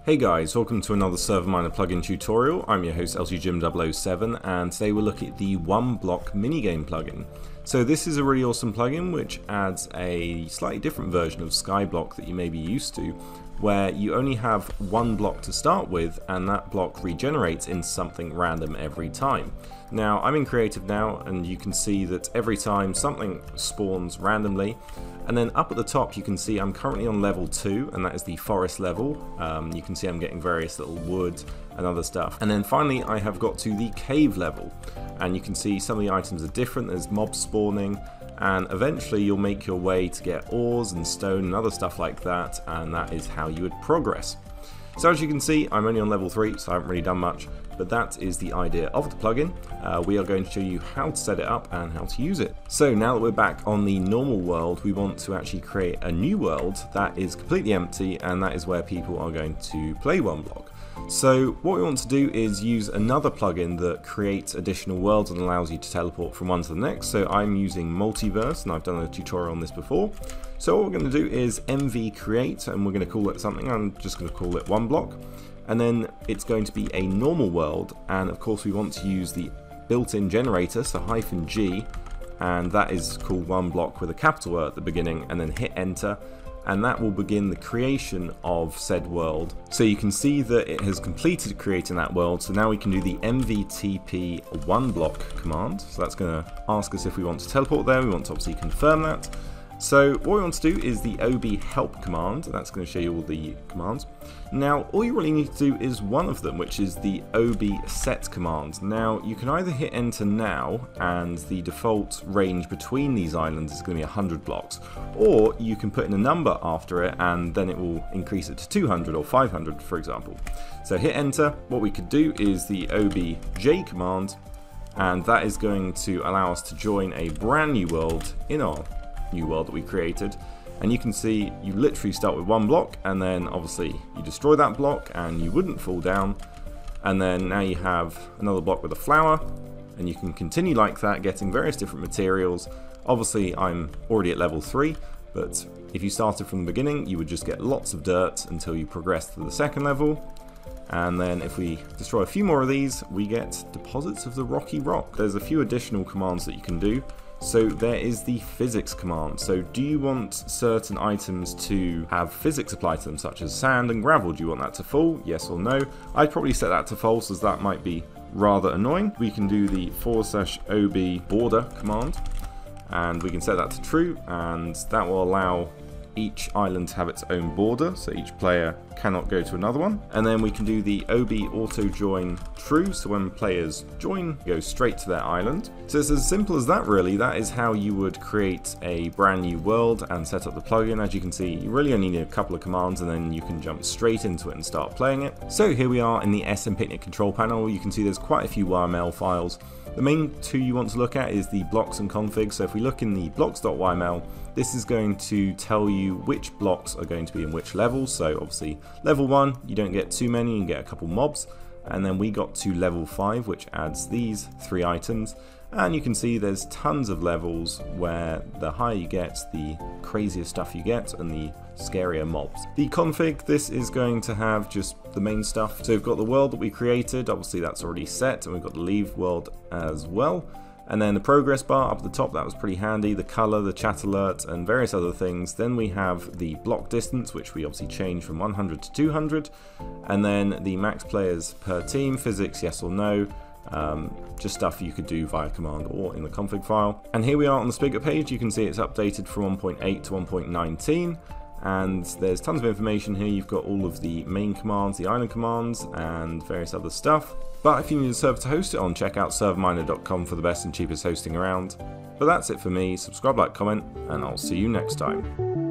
Hey guys, welcome to another ServerMiner plugin tutorial. I'm your host LGJim007 and today we'll look at the one block minigame plugin. So this is a really awesome plugin which adds a slightly different version of skyblock that you may be used to, where you only have one block to start with and that block regenerates in something random every time. Now I'm in creative now and you can see that every time something spawns randomly, and then up at the top you can see I'm currently on level 2 and that is the forest level. You can see I'm getting various little wood and other stuff, and then finally I have got to the cave level and you can see some of the items are different. There's mobs spawning and eventually you'll make your way to get ores and stone and other stuff like that, and that is how you would progress. So as you can see, I'm only on level 3, so I haven't really done much, but that is the idea of the plugin. We are going to show you how to set it up and how to use it. So now that we're back on the normal world, we want to actually create a new world that is completely empty, and that is where people are going to play one block. So what we want to do is use another plugin that creates additional worlds and allows you to teleport from one to the next. So I'm using Multiverse, and I've done a tutorial on this before. So what we're going to do is MV create, and we're going to call it something. I'm just going to call it one block, and then it's going to be a normal world, and of course we want to use the built-in generator, so -G, and that is called one block with a capital R at the beginning, and then hit enter, and that will begin the creation of said world. So you can see that it has completed creating that world, so now we can do the mvtp one block command. So that's going to ask us if we want to teleport there. We want to obviously confirm that. So what we want to do is the ob help command. That's going to show you all the commands. Now all you really need to do is one of them, which is the ob set command. Now you can either hit enter now and the default range between these islands is going to be 100 blocks, or you can put in a number after it and then it will increase it to 200 or 500 for example. So hit enter. What we could do is the obj command, and that is going to allow us to join a brand new world in our new world that we created. And you can see you literally start with one block, and then obviously you destroy that block and you wouldn't fall down, and then now you have another block with a flower, and you can continue like that, getting various different materials. Obviously I'm already at level 3, but if you started from the beginning you would just get lots of dirt until you progress to the second level. And then if we destroy a few more of these, we get deposits of the rocky rock. There's a few additional commands that you can do. So there is the physics command. So do you want certain items to have physics applied to them, such as sand and gravel? Do you want that to full? Yes or no? I'd probably set that to false, as that might be rather annoying. We can do the /ob border command, and we can set that to true, and that will allow each island to have its own border, so each player cannot go to another one. And then we can do the ob auto join true, so when players join, go straight to their island. So it's as simple as that really. That is how you would create a brand new world and set up the plugin. As you can see, you really only need a couple of commands and then you can jump straight into it and start playing it. So here we are in the SM Picnic control panel. You can see there's quite a few YML files. The main two you want to look at is the blocks and config. So if we look in the blocks.yml, this is going to tell you which blocks are going to be in which levels. So obviously level 1, you don't get too many, you get a couple mobs. And then we got to level 5, which adds these 3 items. And you can see there's tons of levels where the higher you get, the crazier stuff you get and the scarier mobs. The config, this is going to have just the main stuff. So we've got the world that we created, obviously that's already set, and we've got the leave world as well. And then the progress bar up at the top, that was pretty handy, the color, the chat alert, and various other things. Then we have the block distance, which we obviously changed from 100 to 200. And then the max players per team, physics, yes or no. Just stuff you could do via command or in the config file. And here we are on the spigot page. You can see it's updated from 1.8 to 1.19. And there's tons of information here. You've got all of the main commands, the island commands, and various other stuff. But if you need a server to host it on, check out ServerMiner.com for the best and cheapest hosting around. But that's it for me. Subscribe, like, comment, and I'll see you next time.